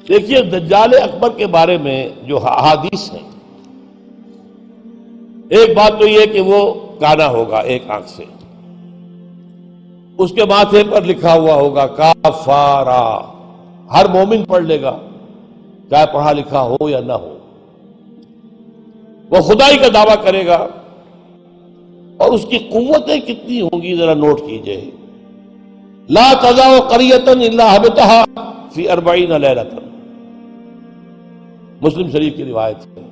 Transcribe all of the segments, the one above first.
دیکھیے دجال اکبر کے بارے میں جو احادیث ہیں، ایک بات تو یہ کہ وہ کانا ہوگا ایک آنکھ سے، اس کے ماتھے پر لکھا ہوا ہوگا کافارا، ہر مومن پڑھ لے گا چاہے پڑھا لکھا ہو یا نہ ہو، وہ خدائی کا دعویٰ کرے گا، اور اس کی قوتیں کتنی ہوں گی ذرا نوٹ کیجئے، لا تزع قریۃ الا حبطها فی 40 لیلۃ، مسلم شریف کی روایت ہے،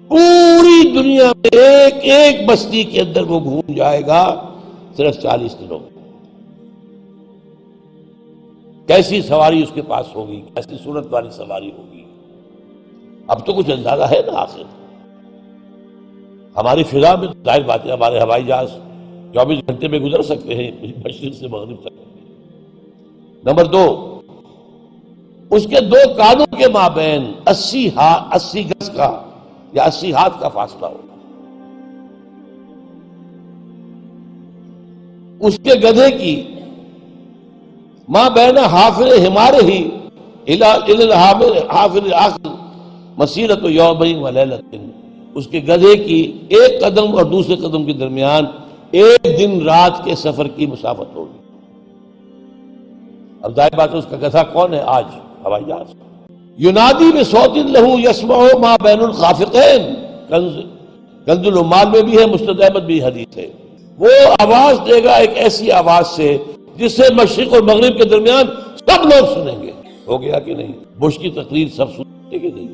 پوری دنیا میں ایک ایک بستی کے اندر وہ گھوم جائے گا صرف 40 دنوں میں۔ کیسی سواری اس کے پاس ہوگی، کیسی صورت والی سواری ہوگی، اب تو کچھ اندازہ ہے نا۔ آخر ہماری فضا میں ظاہر بات ہے ہمارے ہوائی جہاز 24 گھنٹے میں گزر سکتے ہیں مشرق سے مغرب تک۔ نمبر 2، اس کے 2 کانوں کے مابین 80 گز کا یا 80 ہاتھ کا فاصلہ ہوگا۔ اس کے گدھے کی ماں بین حافر ہمارے ہی حافر آخر مسیرت یومین و لیلۃ، اس کے گدھے کی ایک قدم اور دوسرے قدم کے درمیان ایک دن رات کے سفر کی مسافت ہوگی۔ اب ظاہر بات ہے اس کا گدھا کون ہے آج؟ ہوائی جہاز۔ ینادی بصوت لہو یسمع ما بین الخافقین، کنز العمال میں بھی ہے، مسند احمد بھی حدیث ہے، وہ آواز دے گا ایک ایسی آواز سے جس سے مشرق اور مغرب کے درمیان سب لوگ سنیں گے۔ ہو گیا کہ نہیں؟ بش کی تقریر سب سنیں گے نہیں؟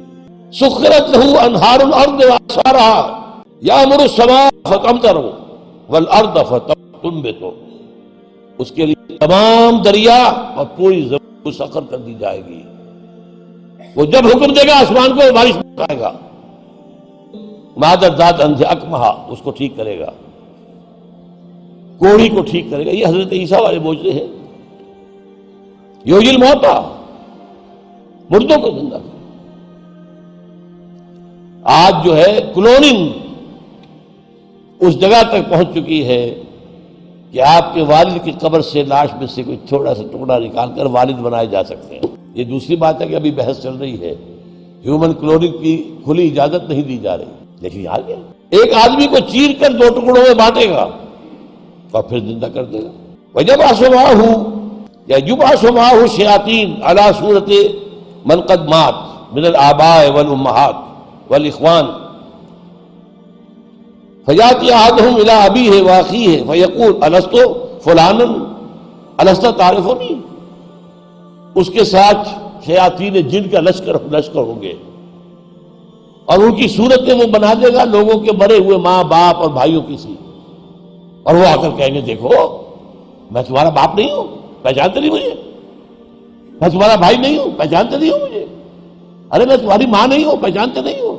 سخرت لہو انہار الارض واسارها یامر السماء فتمطر والارض فتنبت، اس کے لیے تمام دریا اور پوری زمین کو سخر کر دی جائے گی، وہ جب حکم دے گا آسمان کو بارش برسائے گا، مادر ذات انجھ اکمہا اس کو ٹھیک کرے گا، کوڑی کو ٹھیک کرے گا۔ یہ حضرت عیسیٰ والے معجزے ہیں، یحیی الموتیٰ، مردوں کو زندہ کرے۔ آج جو ہے کلوننگ اس جگہ تک پہنچ چکی ہے کہ آپ کے والد کی قبر سے لاش میں سے کوئی تھوڑا سا ٹکڑا نکال کر والد بنائے جا سکتے ہیں۔ یہ دوسری بات ہے کہ ابھی بحث چل رہی ہے، ہیومن کلوننگ کی کھلی اجازت نہیں دی جا رہی، لیکن آ گیا ایک آدمی کو چیر کر 2 ٹکڑوں میں بانٹے گا اور پھر زندہ کر دے گا۔ وَيَبْعَثُ مَعَهُ یا يُبْعَثُ مَعَهُ الشَّيَاطِينُ عَلَى صُورَةِ مَنْ قَدْ مَاتَ مِنَ الْآبَاءِ وَالْأُمَّهَاتِ والإخوان فَيَأْتِي أَحَدُهُمْ إِلَىٰ أَبِيهِ وَأَخِيهِ فَيَقُولُ أَلَسْتُ فُلَانًا أَلَسْتَ تَعْرِفُنِي، اس کے ساتھ شیاطین جن کا لشکر ہوں گے، اور ان کی صورتیں وہ بنا دے گا لوگوں کے مرے ہوئے ماں باپ اور بھائیوں کی سی، اور وہ آ کر کہیں گے دیکھو میں تمہارا باپ نہیں ہوں، پہچانتے نہیں مجھے، میں تمہارا بھائی نہیں ہوں، پہچانتے نہیں ہو مجھے، ارے میں تمہاری ماں نہیں ہوں، پہچانتے نہیں ہو،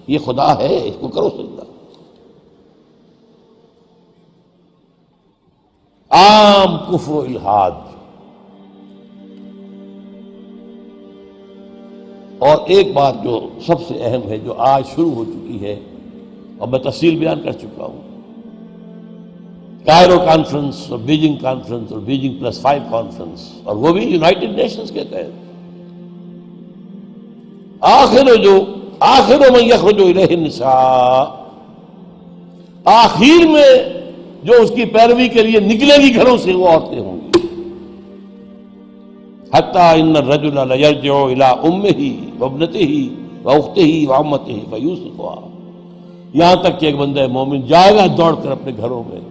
یہ خدا ہے، اس کو کرو سجدہ۔ عام کفر و الحاد۔ اور ایک بات جو سب سے اہم ہے جو آج شروع ہو چکی ہے اور میں تفصیل بیان کر چکا ہوں، کائرو کانفرنس اور بیجنگ کانفرنس اور بیجنگ +5 کانفرنس، اور وہ بھی یونائٹڈ نیشنز کے تحت، آخر من یخرج الیہ النساء، آخر میں جو اس کی پیروی کے لیے نکلے گی گھروں سے وہ عورتیں ہوں گی۔ حتی ان الرجل لیرجع الی امہ وابنتہ واختہ وعمتہ فیوثقها، یہاں تک کہ ایک بندہ مومن جائے گا دوڑ کر اپنے گھروں میں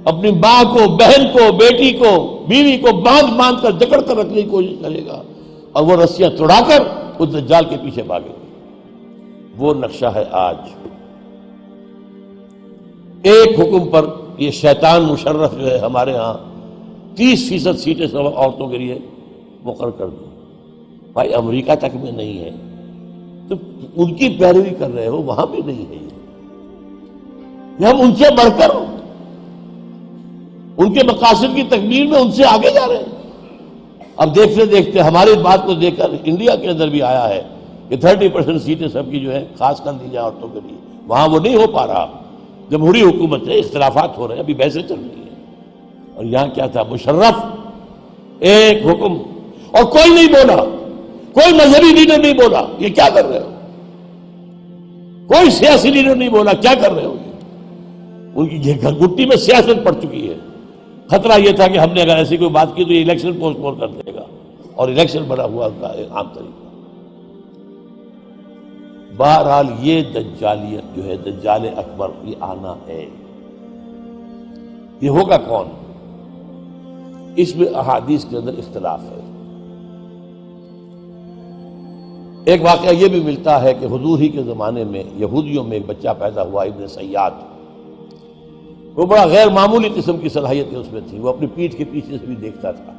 اپنی ماں کو، بہن کو، بیٹی کو، بیوی کو باندھ کر جکڑ کر رکھنے کی کوشش کرے گا، اور وہ رسیاں توڑا کر اس دجال کے پیچھے بھاگے گا۔ وہ نقشہ ہے آج۔ ایک حکم پر یہ شیطان مشرف جو ہے ہمارے ہاں 30% سیٹیں سب عورتوں کے لیے مقرر کر دیں۔ بھائی امریکہ تک میں نہیں ہے تو ان کی پیروی کر رہے ہو، وہاں بھی نہیں ہے یہ ہم ان سے بڑھ کر ان کے مقاصد کی تکمیل میں ان سے آگے جا رہے ہیں۔ اب دیکھتے دیکھتے ہماری بات کو دیکھ کر انڈیا کے اندر بھی آیا ہے کہ 30% سیٹیں سب کی جو ہے خاص کر دی جائے عورتوں کے لیے، وہاں وہ نہیں ہو پا رہا، جمہوری حکومت ہے، اختلافات ہو رہے ہیں، ابھی بحثیں چل رہی ہیں۔ اور یہاں کیا تھا؟ مشرف ایک حکم، اور کوئی نہیں بولا، کوئی مذہبی لیڈر نہیں بولا یہ کیا کر رہے ہو، کوئی سیاسی لیڈر نہیں بولا کیا کر رہے ہو. ان کی گھٹی میں سیاست پڑ چکی ہے. خطرہ یہ تھا کہ ہم نے اگر ایسی کوئی بات کی تو یہ الیکشن پوسٹ پون کر دے گا، اور الیکشن بڑا ہوا کا عام طریقہ. بہرحال یہ دجالیت جو ہے، دجال اکبر، یہ آنا ہے. یہ ہوگا کون؟ اس میں احادیث کے اندر اختلاف ہے. ایک واقعہ یہ بھی ملتا ہے کہ حضور ہی کے زمانے میں یہودیوں میں ایک بچہ پیدا ہوا، ابن سیاد. وہ بڑا غیر معمولی قسم کی صلاحیتیں اس میں تھی. وہ اپنی پیٹھ کے پیچھے سے بھی دیکھتا تھا.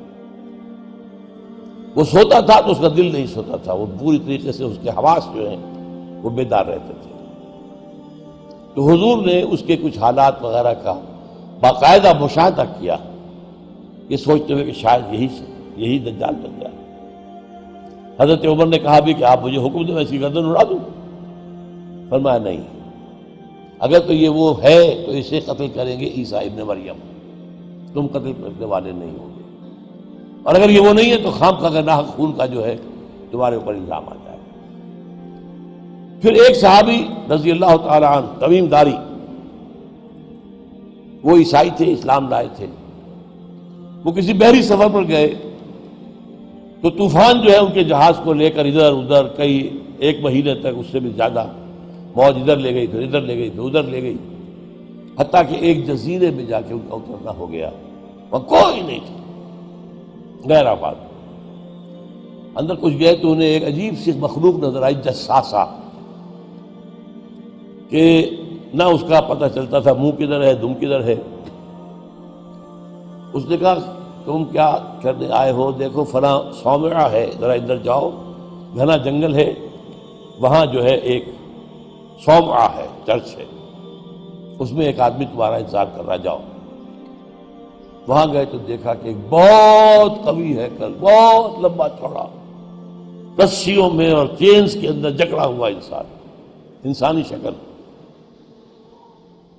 وہ سوتا تھا تو اس کا دل نہیں سوتا تھا. وہ پوری طریقے سے اس کے حواس جو ہیں وہ بیدار رہتے تھے. تو حضور نے اس کے کچھ حالات وغیرہ کا باقاعدہ مشاہدہ کیا، یہ سوچتے ہوئے کہ شاید یہی دجال بن جائے. حضرت عمر نے کہا بھی کہ آپ مجھے حکم دیں میں اس کی گردن اڑا دوں. فرمایا نہیں، اگر تو یہ وہ ہے تو اسے قتل کریں گے عیسیٰ ابن مریم، تم قتل کرنے والے نہیں ہوں گے. اور اگر یہ وہ نہیں ہے تو خام کا ناحق خون کا جو ہے تمہارے اوپر الزام آ جائے. پھر ایک صحابی رضی اللہ تعالی عنہ تمیم داری، وہ عیسائی تھے، اسلام لائے تھے. وہ کسی بحری سفر پر گئے تو طوفان جو ہے ان کے جہاز کو لے کر ادھر ادھر کئی ایک مہینے تک، اس سے بھی زیادہ، موج ادھر لے گئی پھر ادھر لے گئی پھر ادھر لے گئی، حتیٰ کہ ایک جزیرے میں جا کے ان کا اترنا ہو گیا. وہاں کوئی نہیں تھا، غیر آباد. اندر کچھ گئے تو انہیں ایک عجیب سی مخلوق نظر آئی، جساسا، کہ نہ اس کا پتہ چلتا تھا منہ کدھر ہے دم کدھر ہے. اس نے کہا تم کیا کرنے آئے ہو؟ دیکھو فلاں صومعہ ہے، ذرا ادھر جاؤ، گھنا جنگل ہے، وہاں جو ہے ایک صومعہ ہے، چرچ ہے، اس میں ایک آدمی تمہارا انتظار کر رہا، جاؤ. وہاں گئے تو دیکھا کہ ایک بہت قوی ہے، بہت لمبا چوڑا، رسیوں میں اور چینز کے اندر جکڑا ہوا انسان، انسانی شکل.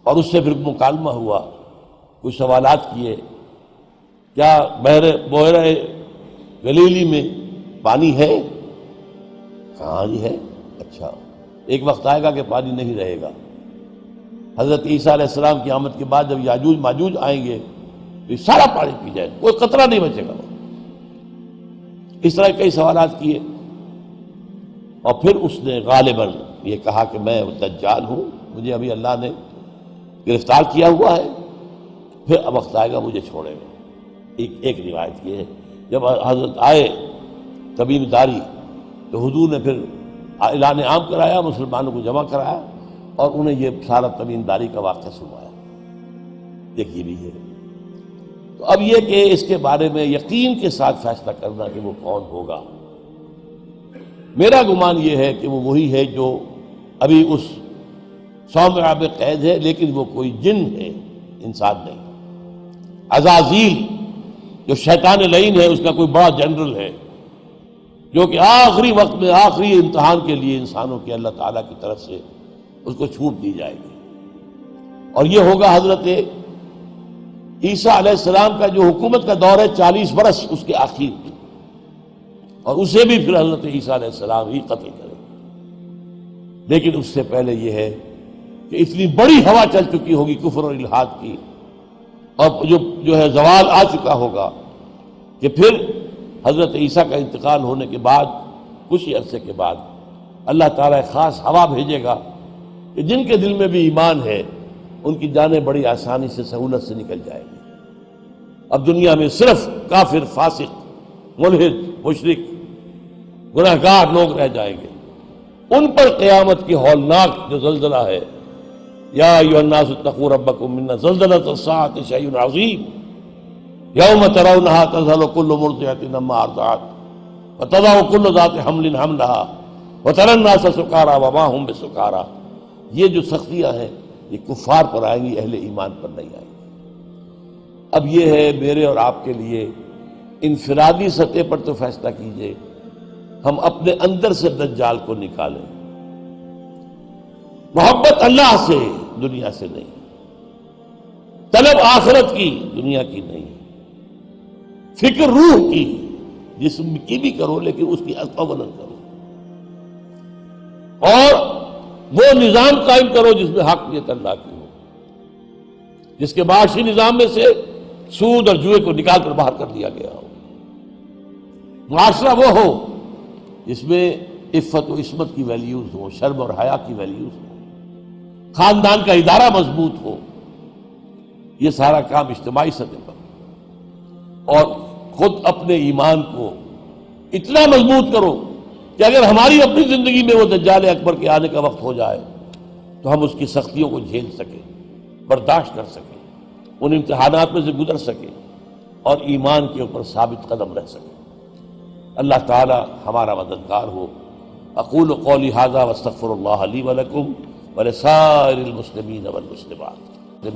اور اس سے پھر مکالمہ ہوا، کچھ سوالات کیے. کیا بحیرہ گلیلی میں پانی ہے؟ کہاں جی ہے. اچھا، ایک وقت آئے گا کہ پانی نہیں رہے گا. حضرت عیسیٰ علیہ السلام کی آمد کے بعد جب یاجوج ماجوج آئیں گے تو یہ سارا پانی پی جائے، کوئی قطرہ نہیں بچے گا. اس طرح کئی سوالات کیے. اور پھر اس نے غالباً یہ کہا کہ میں دجال ہوں، مجھے ابھی اللہ نے گرفتار کیا ہوا ہے، پھر اب وقت آئے گا مجھے چھوڑے گا. ایک روایت یہ ہے. جب حضرت آئے تمیم داری تو حضور نے پھر اعلان عام کرایا، مسلمانوں کو جمع کرایا اور انہیں یہ سارا تمیم داری کا واقعہ سنایا. دیکھیے بھی ہے. تو اب یہ کہ اس کے بارے میں یقین کے ساتھ فیصلہ کرنا کہ وہ کون ہوگا، میرا گمان یہ ہے کہ وہ وہی ہے جو ابھی اس صومعہ میں قید ہے، لیکن وہ کوئی جن ہے، انسان نہیں. عزازیل جو شیطان لعین ہے، اس کا کوئی بڑا جنرل ہے، جو کہ آخری وقت میں آخری امتحان کے لیے انسانوں کے اللہ تعالیٰ کی طرف سے اس کو چھوٹ دی جائے گی. اور یہ ہوگا حضرت عیسیٰ علیہ السلام کا جو حکومت کا دور ہے 40 برس اس کے آخر، اور اسے بھی پھر حضرت عیسیٰ علیہ السلام ہی قتل کرے. لیکن اس سے پہلے یہ ہے کہ اتنی بڑی ہوا چل چکی ہوگی کفر اور الحاد کی، اور جو ہے زوال آ چکا ہوگا، کہ پھر حضرت عیسیٰ کا انتقال ہونے کے بعد کچھ ہی عرصے کے بعد اللہ تعالیٰ ایک خاص ہوا بھیجے گا کہ جن کے دل میں بھی ایمان ہے ان کی جانیں بڑی آسانی سے سہولت سے نکل جائے گی. اب دنیا میں صرف کافر، فاسق، ملحد، مشرک، گناہگار لوگ رہ جائیں گے. ان پر قیامت کی ہولناک جو زلزلہ ہے، یا ایھا الناس اتقوا ربکم ان زلزلۃ الساعۃ شیء عظیم یوم ترونھا تذہل کل مرضعۃ عما ارضعت وتضع کل ذات حمل حملها وتری الناس سکارى وما هم بسکارى. یہ جو سختیاں ہیں یہ کفار پر آئیں گی، اہل ایمان پر نہیں آئیں گی. اب یہ ہے میرے اور آپ کے لیے انفرادی سطح پر تو فیصلہ کیجئے، ہم اپنے اندر سے دجال کو نکالیں. محبت اللہ سے، دنیا سے نہیں. طلب آخرت کی، دنیا کی نہیں. فکر روح کی، جسم کی بھی کرو لیکن اس کی اولاً کرو، اور وہ نظام قائم کرو جس میں حاکمیت اللہ کی ہو، جس کے معاشی نظام میں سے سود اور جوئے کو نکال کر باہر کر دیا گیا ہو، معاشرہ وہ ہو جس میں عفت و عصمت کی ویلیوز ہو، شرم اور حیا کی ویلیوز ہو، خاندان کا ادارہ مضبوط ہو۔ یہ سارا کام اجتماعی سطح پر، اور خود اپنے ایمان کو اتنا مضبوط کرو کہ اگر ہماری اپنی زندگی میں وہ دجال اکبر کے آنے کا وقت ہو جائے تو ہم اس کی سختیوں کو جھیل سکیں، برداشت کر سکیں، ان امتحانات میں سے گزر سکیں، اور ایمان کے اوپر ثابت قدم رہ سکیں۔ اللہ تعالی ہمارا مددگار ہو۔ اقول قولی ھذا واستغفر اللہ لی ولکم ولسائر المسلمین والمسلمات